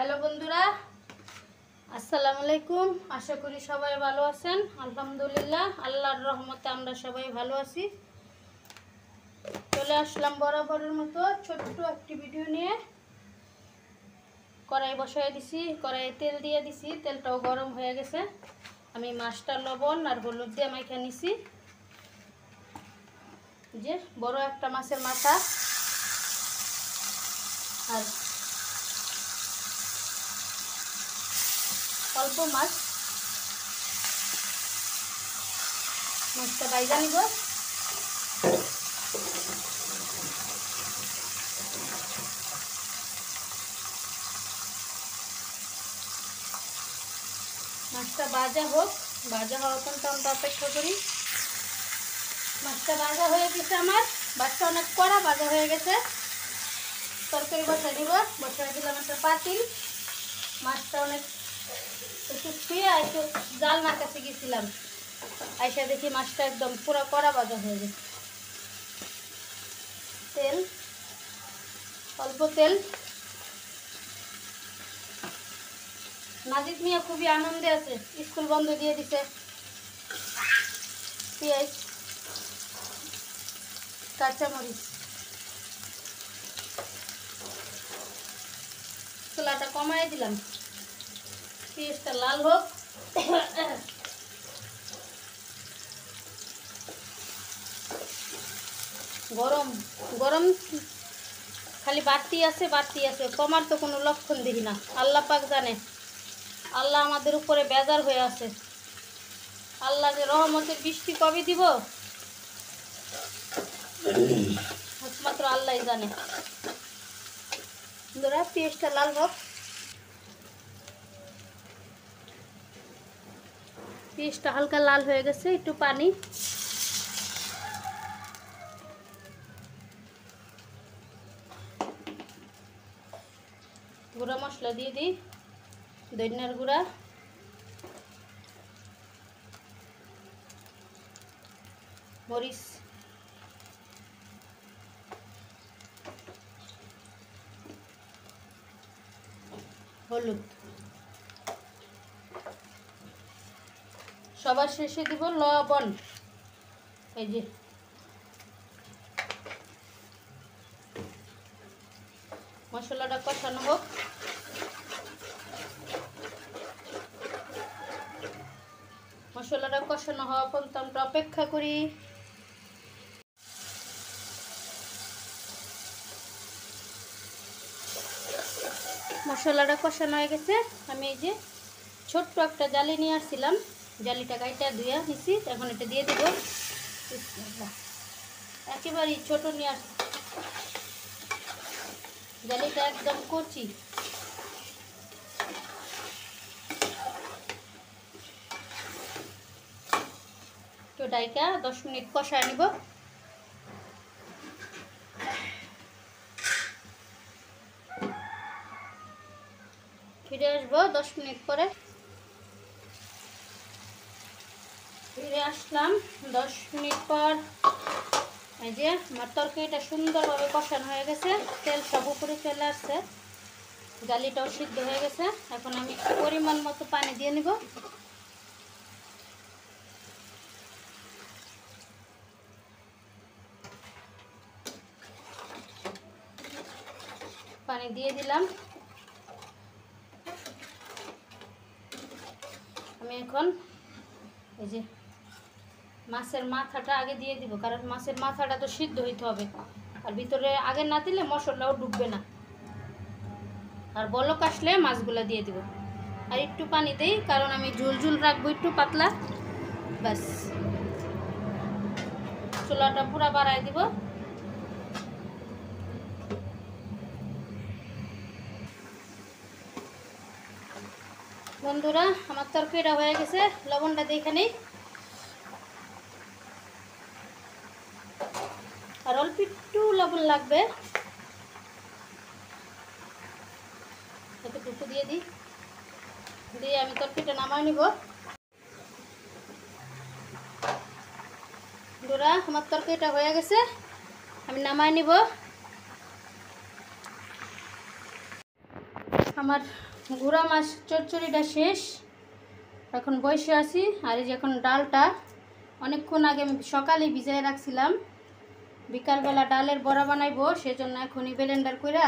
Hello বন্ধুরা, আসসালামু আলাইকুম। আশা করি সবাই ভালো আছেন। আলহামদুলিল্লাহ, আল্লাহর রহমতে আমরা সবাই ভালো আছি। চলে আসলাম বরাবরের মতো ছোট্ট একটি ভিডিও নিয়ে। কড়াই বসাই দিছি, কড়াইয়ে তেল দিয়ে দিছি, তেলটাও গরম হয়ে গেছে। আমি মাছটা লবণ আর হলুদ দিয়ে মাইখা নিছি। যে বড় একটা মাছের মাথা আর অল্প মাছ, মাছটা বাইজা নিব। মাছটা ভাজা হোক, ভাজা হওয়া পর্যন্ত আমরা অপেক্ষা করি। মাছটা ভাজা হয়ে গেছে, আমার মাছটা অনেক কড়া ভাজা হয়ে গেছে। তরকারি বসাই দিব, বসাই দিলাম একটা পাতিল। মাছটা অনেক একটু ছুঁয়ে একটু জাল না কাছে গেছিলাম, আইসা দেখি মাছটা একদম পুরো কড়া ভাজা হয়ে গেছে। তেল, অল্প তেল। নাজিদ মিয়া খুবই আনন্দে আছে, স্কুল বন্ধ দিয়ে দিছে। পেঁয়াজ, কাঁচামরিচ, চুলাটা কমাই দিলাম, পেঁয়াজটা লাল হোক। গরম গরম খালি বাড়তি আছে, কমার তো কোনো লক্ষণ দেখি না। আল্লাহ পাক জানে, আল্লাহ আমাদের উপরে বেজার হয়ে আছে। আল্লাহ যে রহমতের বৃষ্টি কবে দিব একমাত্র আল্লাহই জানে। বন্ধুরা, পেঁয়াজটা লাল হোক। পেঁয়াজটা হালকা লাল হয়ে গেছে, একটু পানি, গুঁড়া মশলা দিয়ে দিই। ধনিয়ার গুঁড়া, মরিচ, হলুদ, সবার শেষে দিব লবণ। এই যে মশলাটা কষানো হোক। মশলাটা কষানো হওয়া পর্যন্ত আমরা অপেক্ষা করি। মশলাটা কষানো হয়ে গেছে। আমি এই যে ছোট্ট একটা জালি নিয়ে আসছিলাম, জালিটা গাইটা ধুয়ে নিছি, এখন এটা দিয়ে দেব। একেবারেই ছোট নিয়ে আসছি, জালিটা একদম কচি। তো ডাইকা 10 মিনিট কষায় নিব। ফিরে আসবো 10 মিনিট পরে। ফিরে আসলাম 10 মিনিট পর। এই যে আমার তরকারিটা সুন্দরভাবে কষানো হয়ে গেছে, তেল সব উপরে চলে আসছে, জালিটাও সিদ্ধ হয়ে গেছে। এখন আমি পরিমাণ মতো পানি দিয়ে নিব। পানি দিয়ে দিলাম। আমি এখন এই যে মাছের মাথাটা আগে দিয়ে দিব, কারণ মাছের মাথাটা তো সিদ্ধ হইতে হবে, আর ভিতরে আগে না দিলে মশলাও ডুববে না। আর বলক আসলে মাছগুলো দিয়ে দিব। আর একটু পানি দেই, কারণ আমি ঝুল ঝুল রাখবো, একটু পাতলা। ব্যাস, চুলাটা পুরা বাড়াই দিব। বন্ধুরা, আমার তরকারিটা হয়ে গেছে, লবণটা দেখে নেই। আর অল্প একটু লবণ লাগবে, এতটুকু দিয়ে দিই। দিয়ে আমি তরকারিটা নামাই নিব। বন্ধুরা, আমার তরকারিটা হয়ে গেছে, আমি নামাই নিব। আমার গুঁড়া মাছ চচ্চড়িটা শেষ, এখন বসে আছি। আর এই যে এখন ডালটা অনেকক্ষণ আগে আমি সকালে ভিজায় রাখছিলাম, বিকালবেলা ডালের বড়া বানাইবো, সেজন্য এখনই ব্লেন্ডার করে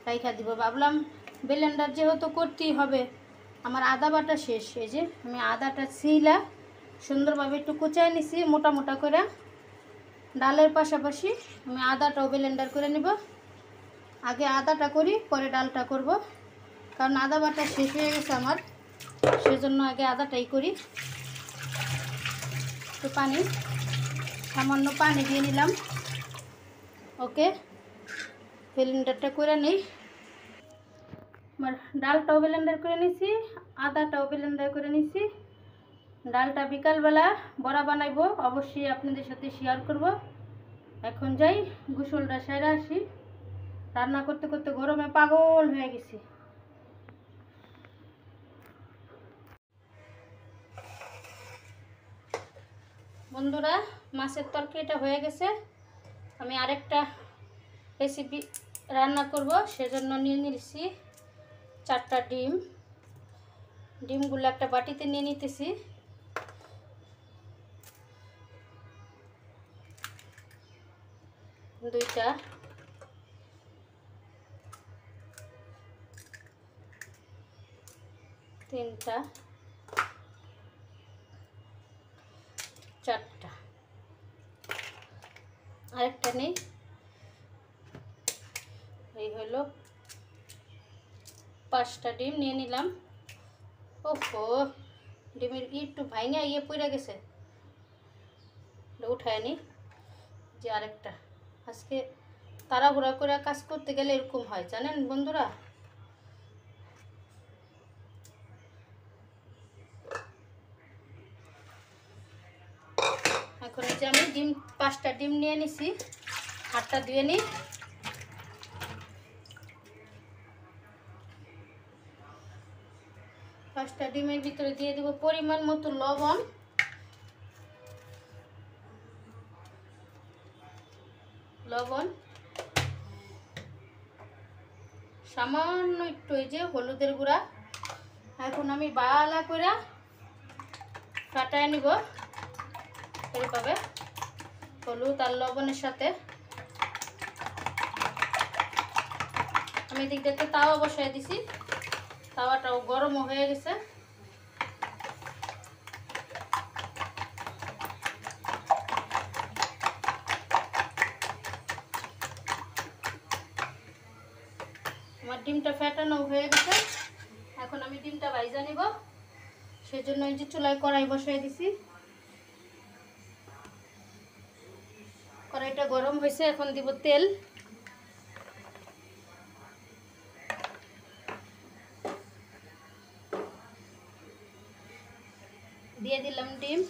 রাইখা দিব। ভাবলাম ব্লেন্ডার যেহেতু করতেই হবে, আমার আদা বাটা শেষ। এই যে আমি আদাটা ছিলা সুন্দরভাবে একটু কুচায় নিছি মোটা মোটা করে। ডালের পাশাপাশি আমি আদাটাও ব্লেন্ডার করে নিব। আগে আদাটা করি, পরে ডালটা করব, কারণ আদা বাটা শেষ হয়ে গেছে আমার, সেজন্য আগে আদাটাই করি। একটু পানি, সামান্য পানি দিয়ে নিলাম। ওকে, ব্লেন্ডারটা করে নিই। আমার ডালটাও ব্লেন্ডার করে নিছি, আদাটাও ব্লেন্ডার করে নিছি। ডালটা বিকালবেলা বড়া বানাইবো, অবশ্যই আপনাদের সাথে শেয়ার করব। এখন যাই গোসলটা সেরে আসি, রান্না করতে করতে গরমে পাগল হয়ে গেছি। বন্ধুরা, মাছের তরকারিটা হয়ে গেছে। আমি আরেকটা রেসিপি রান্না করব, সেজন্য নিয়ে নিয়েছি 4টা ডিম। ডিমগুলো একটা বাটিতে নিয়ে নিতেছি। দুইটা, তিনটা, 4টা, আরেকটা নেই। এই হলো 5টা ডিম নিয়ে নিলাম। ওহো, ডিমের একটু ভাঙা পড়ে গেছে, উঠায় নি। যে আরেকটা, আজকে তাড়াহুড়া করে কাজ করতে গেলে এরকম হয় জানেন বন্ধুরা। এখন এই যে আমি 5টা ডিম নিয়ে নিছি, হাতটা ধুয়ে নিই। পাঁচটা ডিমের ভিতরে দিয়ে দেব পরিমাণ মতো লবণ, সামান্য একটু এই যে হলুদের গুঁড়া। এখন আমি বালা করে ফাটায় নিব এইভাবে হলুদ আর লবণের সাথে। আমি এদিকটাতে তাওয়া বসাই দিছি, তাওয়াটাও গরম হয়ে গেছে। আমার ডিমটা ফেটানো হয়ে গেছে, এখন আমি ডিমটা ভাইজা নিব। সেজন্য এই যে চুলায় কড়াই বসাই দিছি, কড়াইটা গরম হয়েছে। এখন দিব তেল, দিয়ে দিলাম ডিম,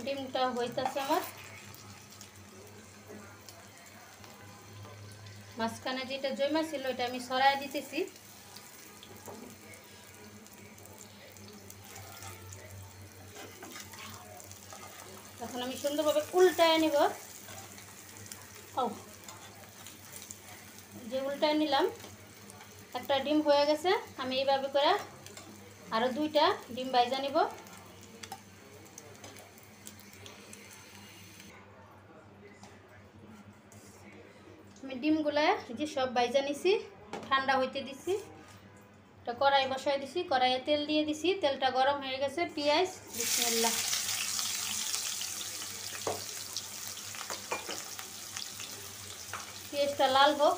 ডিমটা হইতাছে আমার। মাঝখানে যেটা জমা ছিল এটা আমি সরাই দিতেছি। এখন আমি সুন্দরভাবে উল্টায় নিব। যে উল্টায় নিলাম, একটা ডিম হয়ে গেছে। আমি এইভাবে করে আরো 2টা ডিম ভাইজা নিব। আমি ডিমগুলা যে সব ভাইজা নিছি, ঠান্ডা হইতে দিছি। একটা কড়াই বসাই দিছি, কড়াইয়ে তেল দিয়ে দিছি, তেলটা গরম হয়ে গেছে। পেঁয়াজ, বিসমিল্লাহ। পেঁয়াজটা লাল হোক।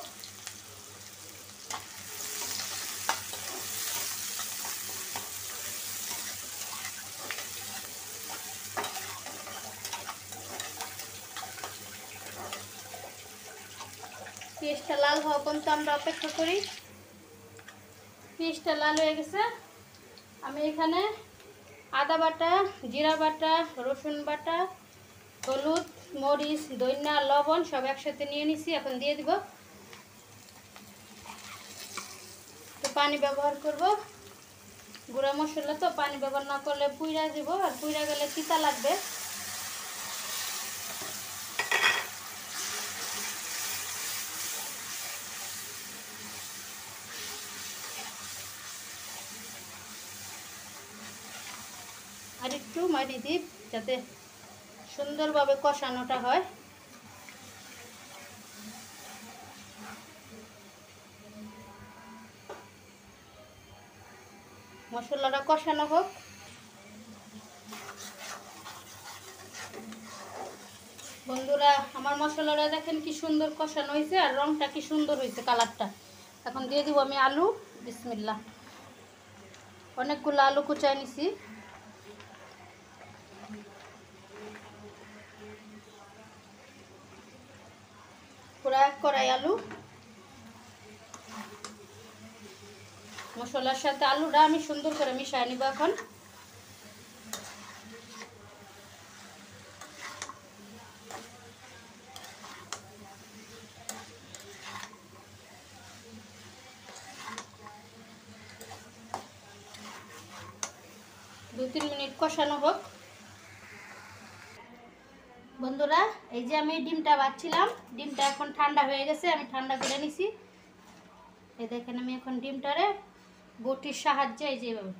পেঁয়াজটা লাল হওয়া পর্যন্ত আমরা অপেক্ষা করি। পেঁয়াজটা লাল হয়ে গেছে। আমি এখানে আদা বাটা, জিরা বাটা, রসুন বাটা, হলুদ, মরিচ, ধনিয়া, লবণ সব একসাথে নিয়ে নিছি। এখন দিয়ে দিব। তো পানি ব্যবহার করব। গুঁড়া মশলা তো পানি ব্যবহার না করলে পুইরা দিব, আর পুইরা গেলে তিতা লাগবে। আর একটু মারি দিই যাতে সুন্দরভাবে কষানোটা হয়। মশলাটা কষানো হোক। বন্ধুরা, আমার মশলাটা দেখেন কি সুন্দর কষানো হয়েছে, আর রংটা কি সুন্দর হয়েছে, কালারটা। এখন দিয়ে দিব আমি আলু। বিসমিল্লাহ। অনেকগুলো আলু কুচায় নিছি। পুরা এক কড়াই আলু। মশলার সাথে আলুটা আমি সুন্দর করে মিশিয়ে নিব এখন। দু 3 মিনিট কষানো হোক। বন্ধুরা, এই যে আমি ডিমটা বাচ্ছিলাম, ডিমটা এখন ঠান্ডা হয়ে গেছে, আমি ঠান্ডা করে নিছি। এই দেখেন আমি এখন ডিমটারে বটির সাহায্যে এই যেভাবে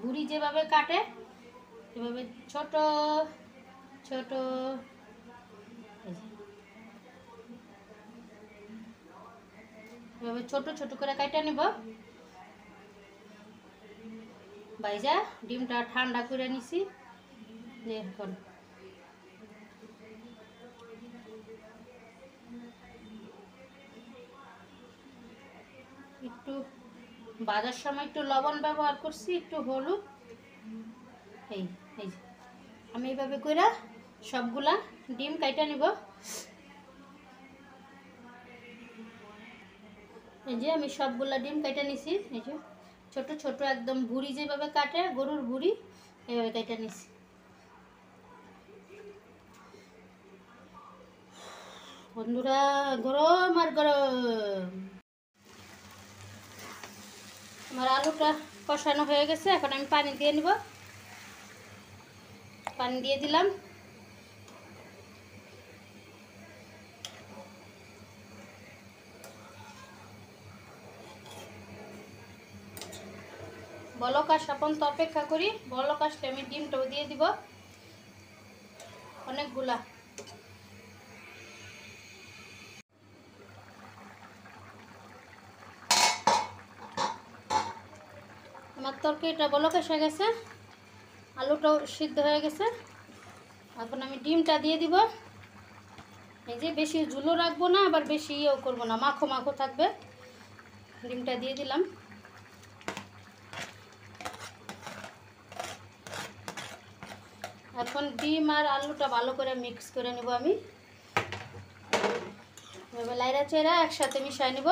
বুড়ি যেভাবে কাটে এভাবে ছোট ছোট এভাবে ছোট ছোট করে কাটা নিব। ভাইজা ডিমটা ঠান্ডা করে নিছি। এখন একটু ভাজার সময় একটু লবণ ব্যবহার করছি, একটু হলুদ। এই এই আমি এইভাবে কইরা সবগুলা ডিম কাটা নিব। এই যে আমি সবগুলা ডিম কাটা নিছি। এই যে ছোট ছোট একদম বুড়ি যেভাবে কাটে গরুর বুড়ি, এইভাবে কাটা নিছি। বন্ধুরা, গরম আর গরম। আমার আলুটা কষানো হয়ে গেছে, এখন আমি পানি দিয়ে নিব। পানি দিয়ে দিলাম। বলক আসা পর্যন্ত অপেক্ষা করি। বলক আসলে আমি ডিমটাও দিয়ে দিব অনেকগুলা। আমার তরকারিটা বলক এসে গেছে, আলুটাও সিদ্ধ হয়ে গেছে। এখন আমি ডিমটা দিয়ে দিব। এই যে বেশি ঝুলো রাখবো না, আবার বেশি ইয়েও করবো না, মাখো মাখো থাকবে। ডিমটা দিয়ে দিলাম। এখন ডিম আর আলুটা ভালো করে মিক্স করে নেব আমি। এভাবে লাইরা চেরা একসাথে মিশিয়ে নেব।